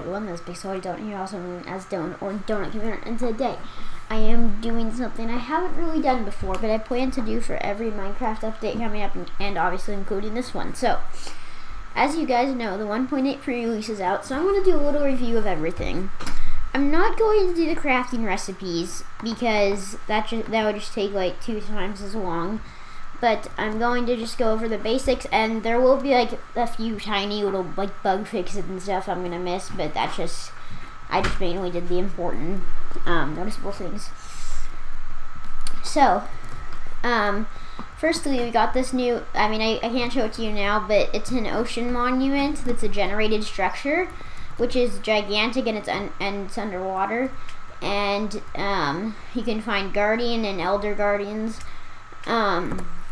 everyone, this is Big Soda Donut here, also known as Donut or Donut Computer, and today I am doing something I haven't really done before, but I plan to do for every Minecraft update coming up, and obviously including this one. So, as you guys know, the 1.8 pre-release is out, so I'm going to do a little review of everything. I'm not going to do the crafting recipes, because that would just take like 2 times as long. But I'm going to just go over the basics, and there will be like a few tiny little like bug fixes and stuff I'm gonna miss, but I just mainly did the important noticeable things. So, firstly, we got this new, I can't show it to you now, but it's an ocean monument that's a generated structure, which is gigantic, and it's underwater, and you can find guardian and elder guardians,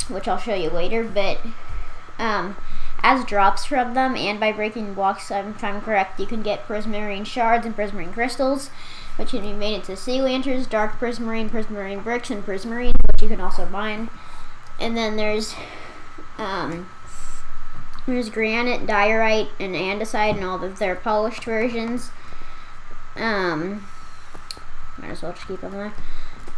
which I'll show you later, but as drops from them, and by breaking blocks, if I'm correct, you can get prismarine shards and prismarine crystals, which can be made into sea lanterns, dark prismarine, prismarine bricks, and prismarine, which you can also mine. And then there's granite, diorite, and andesite, and all of their polished versions. Might as well just keep them there.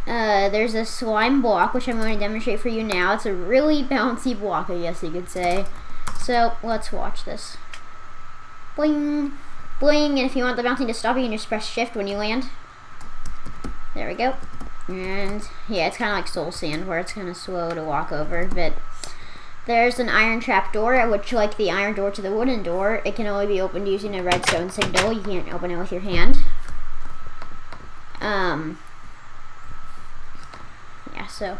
There's a slime block, which I'm going to demonstrate for you now. It's a really bouncy block, I guess you could say. So, let's watch this. Bling! Bling! And if you want the bouncing to stop, you can just press shift when you land. There we go. And, yeah, it's kind of like soul sand, where it's kind of slow to walk over. But there's an iron trap door, which, like the iron door to the wooden door, it can only be opened using a redstone signal. You can't open it with your hand. Yeah, so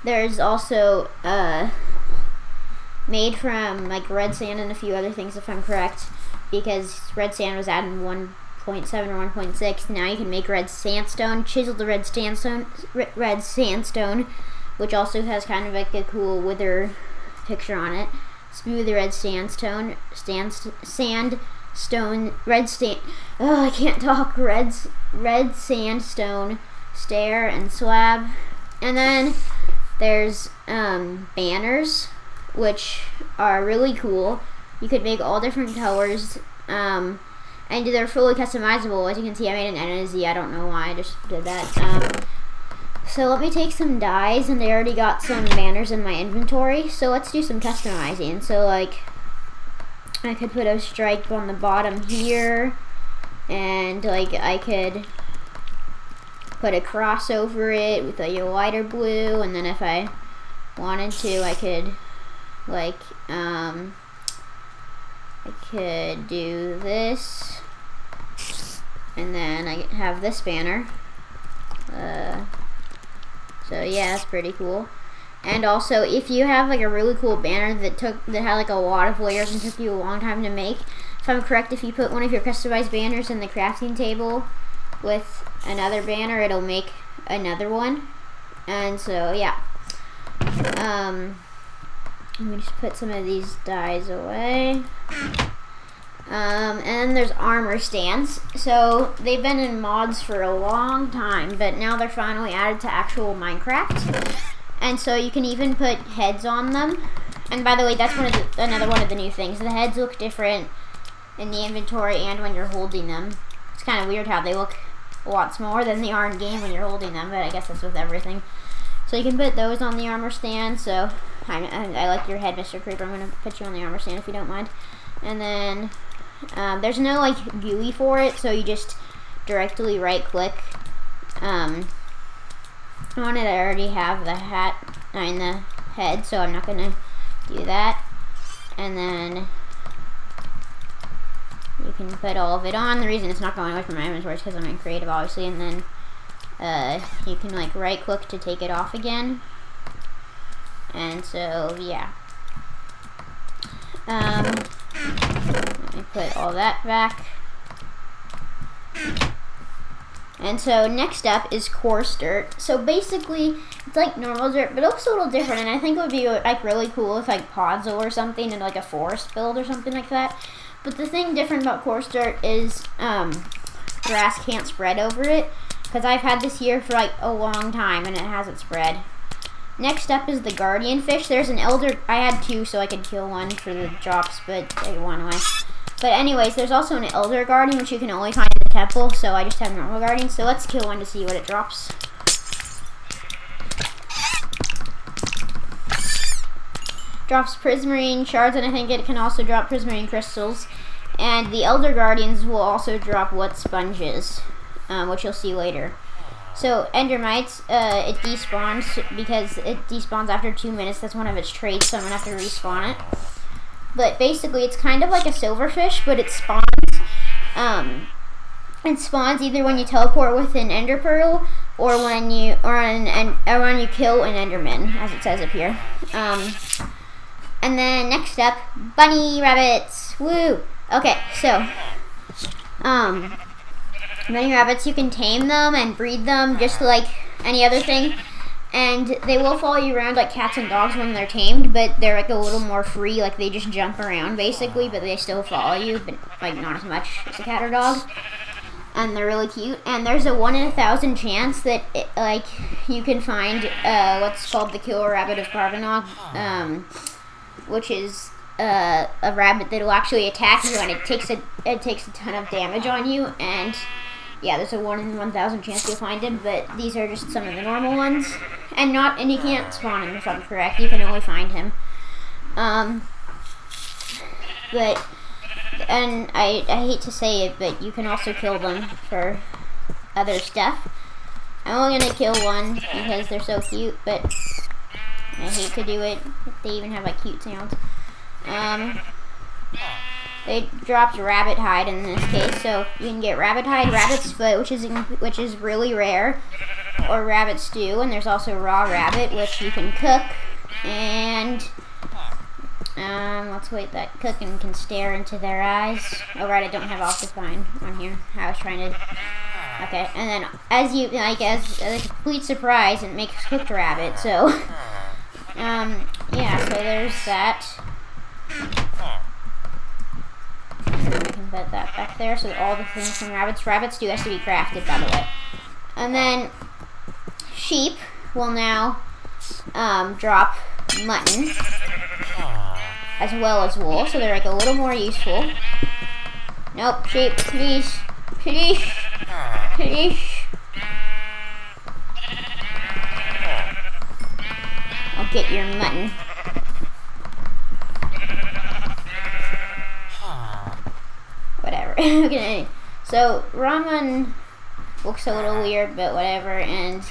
there's also made from like red sand and a few other things, if I'm correct, because red sand was added in 1.7 or 1.6. Now you can make red sandstone, chisel the red sandstone, which also has kind of like a cool wither picture on it. Smooth the red sandstone, I can't talk. Red sandstone stair and slab. And then there's banners, which are really cool. You could make all different colors, and they're fully customizable. As you can see, I made an N and a Z. I don't know why, I just did that. So let me take some dyes, and I already got some banners in my inventory. So let's do some customizing. So like, I could put a stripe on the bottom here, and like I could put a cross over it with a lighter blue, and then if I wanted to, I could like I could do this, and then I have this banner. So yeah, that's pretty cool. And also, if you have like a really cool banner that had like a lot of layers and took you a long time to make, if I'm correct, if you put one of your customized banners in the crafting table with another banner, it'll make another one. And so yeah, let me just put some of these dyes away. And then there's armor stands. So they've been in mods for a long time, but now they're finally added to actual Minecraft. And so you can even put heads on them. And by the way, that's another one of the new things. The heads look different in the inventory and when you're holding them. It's kind of weird how they look a lot smaller than they are in game when you're holding them, but I guess that's with everything. So you can put those on the armor stand. So I like your head, Mr. Creeper. I'm going to put you on the armor stand if you don't mind. And then there's no like GUI for it, so you just directly right click. On it, I already have the the head, so I'm not going to do that. And then you can put all of it on. The reason it's not going away from my inventory is because I'm in creative, obviously. And then you can like right click to take it off again. And so yeah, let me put all that back. And so next up is coarse dirt. So basically, it's like normal dirt, but it looks a little different. And I think it would be like really cool if like Podzol or something in like a forest build or something like that. But the thing different about coarse dirt is grass can't spread over it, because I've had this here for like a long time and it hasn't spread. Next up is the guardian fish. There's an elder. I had 2 so I could kill one for the drops, but they went away. But anyways, there's also an Elder Guardian, which you can only find in the temple, so I just have normal Guardian. So let's kill one to see what it drops. Drops Prismarine Shards, and I think it can also drop Prismarine Crystals. And the Elder Guardians will also drop What Sponges, which you'll see later. So Endermites, it despawns because it despawns after 2 minutes. That's one of its traits, so I'm gonna have to respawn it. But basically, it's kind of like a silverfish, but it spawns. It spawns either when you teleport with an Ender Pearl, or when you when you kill an Enderman, as it says up here. And then next up, bunny rabbits. Woo! Okay, so bunny rabbits, you can tame them and breed them just like any other thing. And they will follow you around like cats and dogs when they're tamed, but they're like a little more free, like they just jump around basically, but they still follow you, but like not as much as a cat or dog. And they're really cute. And there's a 1 in 1,000 chance that you can find what's called the killer rabbit of Carbonog, which is a rabbit that will actually attack you, and it takes a ton of damage on you. And yeah, there's a 1 in 1,000 chance you'll find him, but these are just some of the normal ones. And you can't spawn him if I'm correct, you can only find him. And I hate to say it, but you can also kill them for other stuff. I'm only gonna kill one because they're so cute, but I hate to do it. They even have like cute sounds. They dropped rabbit hide in this case, so you can get rabbit hide, rabbit's foot, which is really rare, or rabbit stew, and there's also raw rabbit, which you can cook. And let's wait, that cooking can stare into their eyes. Oh right, I don't have Optifine on here. I was trying to. Okay, and then as a complete surprise, it makes cooked rabbit. So yeah, so there's that. I can put that back there, so that all the things from rabbit stew has to be crafted, by the way. And then sheep will now drop mutton as well as wool, so they're like a little more useful. Nope, sheep, please, please, please. I'll get your mutton. Whatever. Okay, so ramen looks a little weird, but whatever. And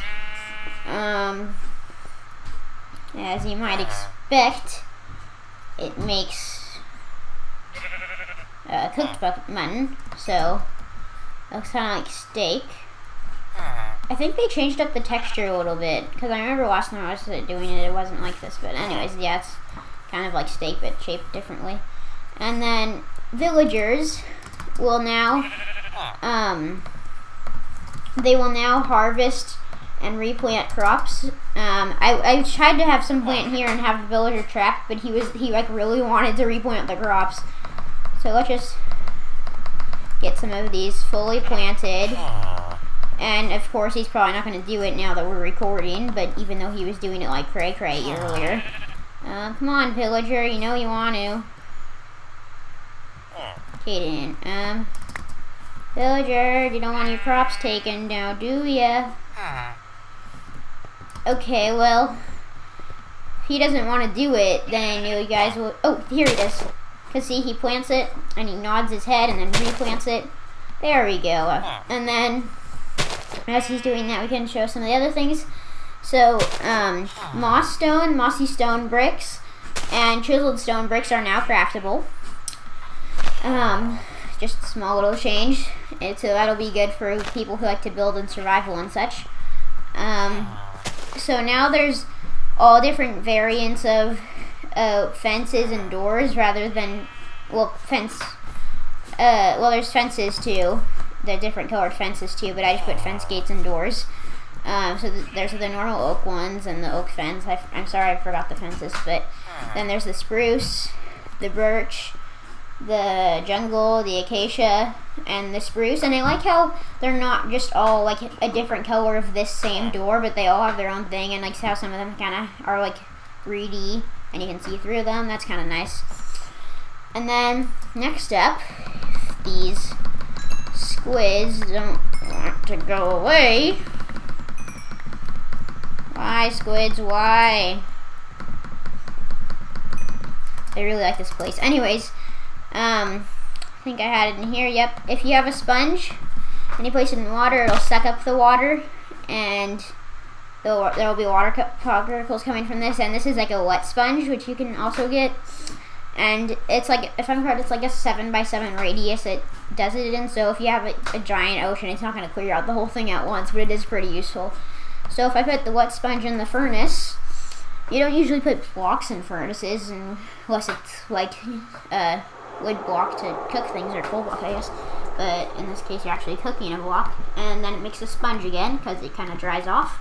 as you might expect, it makes cooked mutton, so it looks kind of like steak. I think they changed up the texture a little bit, because I remember last time I was doing it, it wasn't like this. But anyways, yeah, it's kind of like steak, but shaped differently. And then villagers will now they will now harvest and replant crops. I tried to have some plant here and have the villager trapped, but he like really wanted to replant the crops. So let's just get some of these fully planted. And of course he's probably not going to do it now that we're recording, but even though he was doing it like cray earlier. Come on, villager, you know you want to. Okay then, villager, you don't want your crops taken now, do ya? Okay, well, if he doesn't want to do it, then you guys will. Oh, here he does. Cause see, he plants it and he nods his head and then replants it. There we go. And then, as he's doing that, we can show some of the other things. So, mossy stone bricks, and chiseled stone bricks are now craftable. Just a small little change, and so that'll be good for people who like to build in survival and such. So now there's all different variants of fences and doors rather than, well, there's fences too. They're different colored fences too, but I just put fence gates and doors. So there's the normal oak ones and the oak fence. I'm sorry I forgot the fences, but then there's the spruce, the birch, the jungle, the acacia, and the spruce. And I like how they're not just all like a different color of this same door, but they all have their own thing, and like how some of them kind of are like reedy and you can see through them. That's kind of nice. And then next up, these squids don't want to go away. Why, squids, why? I really like this place. Anyways, I think I had it in here. Yep. If you have a sponge and you place it in water, it'll suck up the water, and there will be water particles coming from this. And this is like a wet sponge, which you can also get. And it's like, if I'm correct, it's like a 7x7 radius it does it in. So if you have a giant ocean, it's not going to clear out the whole thing at once, but it is pretty useful. So if I put the wet sponge in the furnace, you don't usually put blocks in furnaces unless it's like a wood block to cook things, or coal block, I guess. But in this case, you're actually cooking a block, and then it makes a sponge again because it kind of dries off.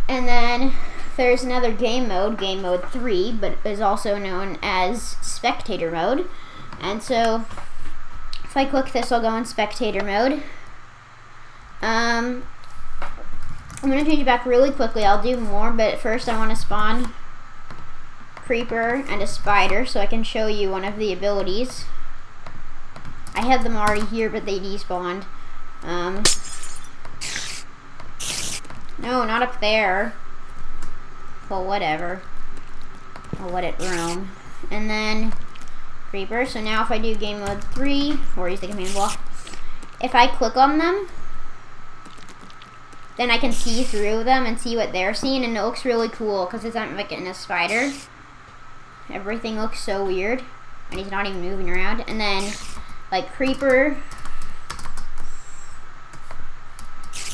And then there's another game mode 3, but is also known as spectator mode. And so if I click this, I'll go in spectator mode. I'm going to change it back really quickly. I'll do more, but first I want to spawn creeper and a spider so I can show you one of the abilities. I had them already here, but they despawned. No, not up there. Well, whatever. I'll let it roam. And then creeper. So now if I do game mode 3, or use the command block, if I click on them, then I can see through them and see what they're seeing, and it looks really cool because it's not like in a spider. Everything looks so weird, and he's not even moving around. And then, like creeper,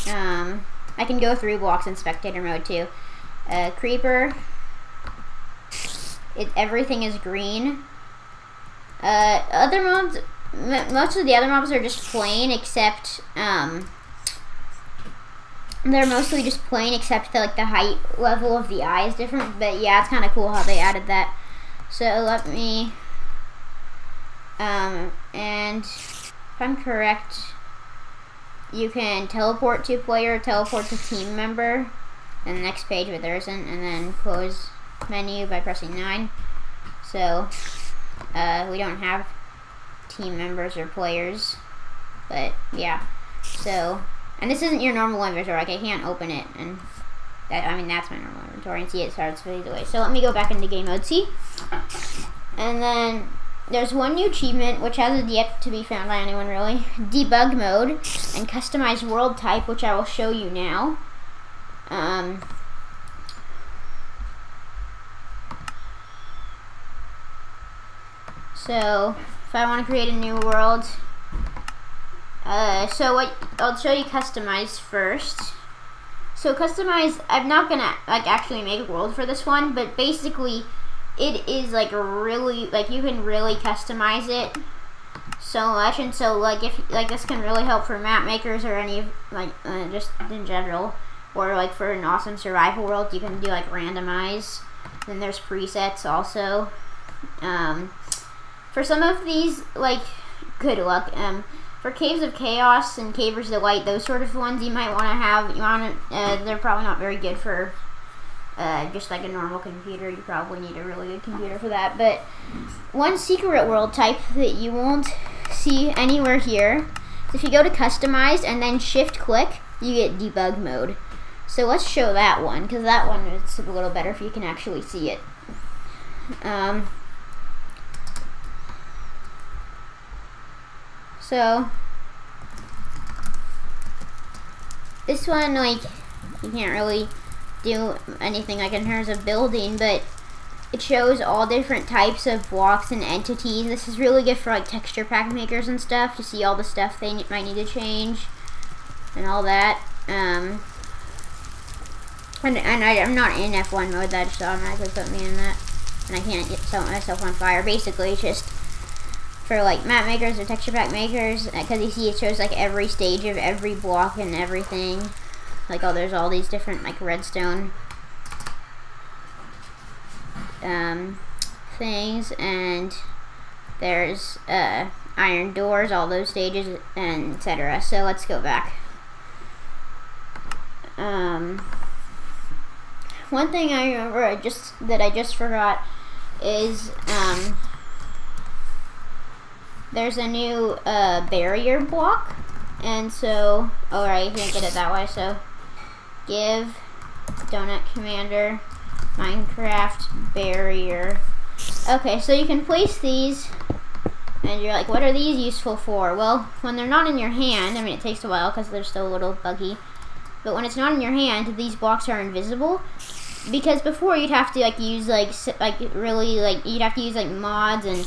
I can go through blocks in spectator mode too. Creeper, everything is green. Other mobs, most of the other mobs are just plain, except they're mostly just plain, except like the height level of the eye is different. But yeah, it's kind of cool how they added that. So let me, and if I'm correct, you can teleport to player, teleport to team member, and the next page, but there isn't, and then close menu by pressing 9. So we don't have team members or players, but yeah. So, and this isn't your normal inventory. Like, I can't open it, and that, I mean, that's my normal inventory, and see it starts fade away. So let me go back into game mode C, and then there's one new achievement which hasn't yet to be found by anyone really: debug mode and customize world type, which I will show you now. So if I want to create a new world, so what I'll show you customize first. So customize, I'm not gonna like actually make a world for this one, but basically it is like really, like you can really customize it so much. And so like if like this can really help for map makers or any like just in general, or like for an awesome survival world, you can do like randomize. Then there's presets also. For some of these, like, good luck. For Caves of Chaos and Cavers of Light, those sort of ones, you might want to have. They're probably not very good for just like a normal computer. You probably need a really good computer for that. But one secret world type that you won't see anywhere here is if you go to Customize and then Shift click, you get Debug mode. So let's show that one, because that one is a little better if you can actually see it. So this one, like, you can't really do anything like in terms of building, but it shows all different types of blocks and entities. This is really good for like texture pack makers and stuff to see all the stuff they might need to change and all that. And I'm not in F1 mode, that just automatically put me in that, and I can't set myself on fire. Basically, it's just for like map makers or texture pack makers, because you see it shows like every stage of every block and everything. Like, oh, there's all these different like redstone things, and there's iron doors, all those stages, and etc. So let's go back. One thing I remember I just forgot is there's a new barrier block, and so, alright, you can't get it that way, so give donut commander Minecraft barrier. Okay, so you can place these, and you're like, what are these useful for? Well, when they're not in your hand, I mean, it takes a while because they're still a little buggy, but when it's not in your hand, these blocks are invisible. Because before you'd have to like use you'd have to use like mods and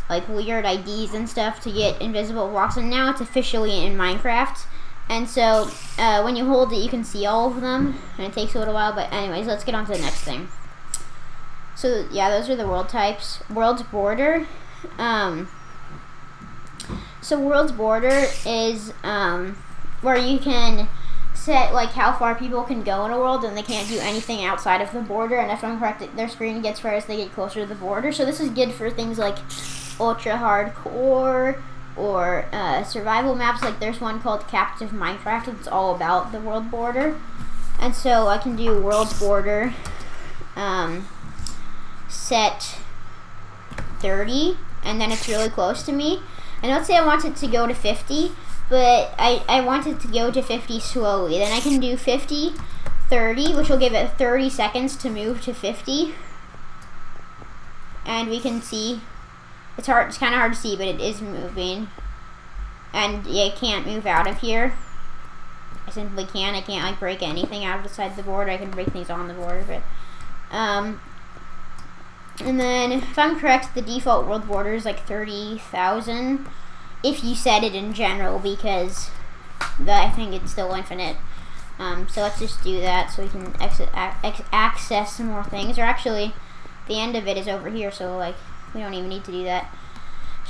like weird IDs and stuff to get invisible blocks, and now it's officially in Minecraft. And so when you hold it, you can see all of them, and it takes a little while. But anyways, let's get on to the next thing. So yeah, those are the world types. World's border. So world's border is where you can set like how far people can go in a world, and they can't do anything outside of the border. And if I'm correct, their screen gets red as they get closer to the border. So this is good for things like ultra hardcore or survival maps. Like there's one called Captive Minecraft. It's all about the world border. And so I can do world border set 30, and then it's really close to me. And let's say I want it to go to 50, but I want it to go to 50 slowly. Then I can do 50, 30, which will give it 30 seconds to move to 50. And we can see, it's kind of hard to see, but it is moving. And yeah, I can't move out of here. I simply can't. I can't like break anything outside the border. I can break things on the border, but and then if I'm correct, the default world border is like 30,000 if you set it in general, because I think it's still infinite. So let's just do that so we can access some more things. Or actually, the end of it is over here, so like we don't even need to do that.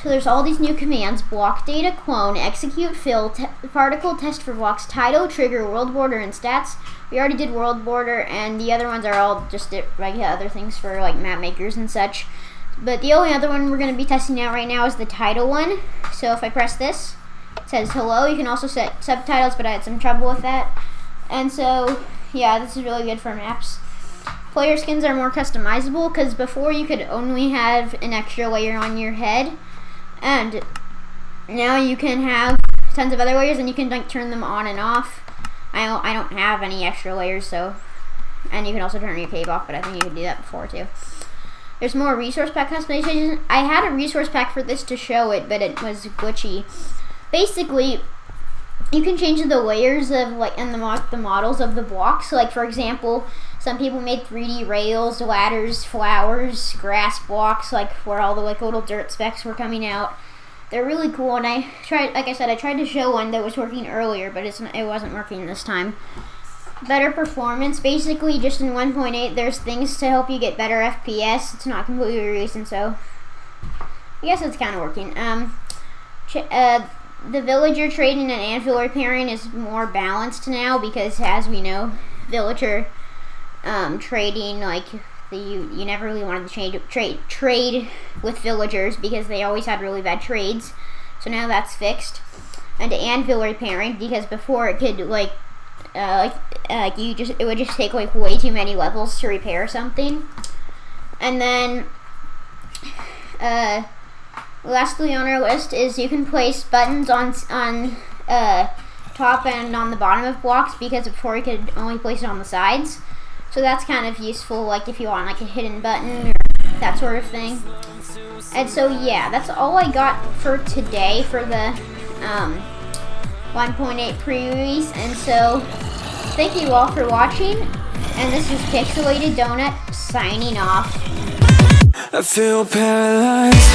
So there's all these new commands: block data, clone, execute, fill, particle, test for blocks, title, trigger, world border, and stats. We already did world border, and the other ones are all just other things for like map makers and such. But the only other one we're going to be testing out right now is the title one. So if I press this, it says hello. You can also set subtitles, but I had some trouble with that. And so yeah, this is really good for maps. Player skins are more customizable, because before you could only have an extra layer on your head, and now you can have tons of other layers, and you can like turn them on and off. I don't have any extra layers, so, and you can also turn your cape off, but I think you could do that before too. There's more resource pack customization. I had a resource pack for this to show it, but it was glitchy. Basically, you can change the layers of like and the models of the blocks. Like for example, some people made 3D rails, ladders, flowers, grass blocks, like where all the like little dirt specks were coming out. They're really cool, and I tried to show one that was working earlier, but it wasn't working this time. Better performance, basically just in 1.8 there's things to help you get better FPS. It's not completely released, and so I guess it's kind of working. The villager trading and anvil repairing is more balanced now, because as we know, villager trading, like you never really wanted to trade with villagers because they always had really bad trades. So now that's fixed. And anvil repairing, because before it could it would just take like way too many levels to repair something. And then lastly on our list is you can place buttons on top and on the bottom of blocks, because before you could only place it on the sides. So that's kind of useful, like if you want like a hidden button or that sort of thing. And so yeah, that's all I got for today for the 1.8 pre-release. And so thank you all for watching, and this is Pixelated Donut signing off. I feel paralyzed.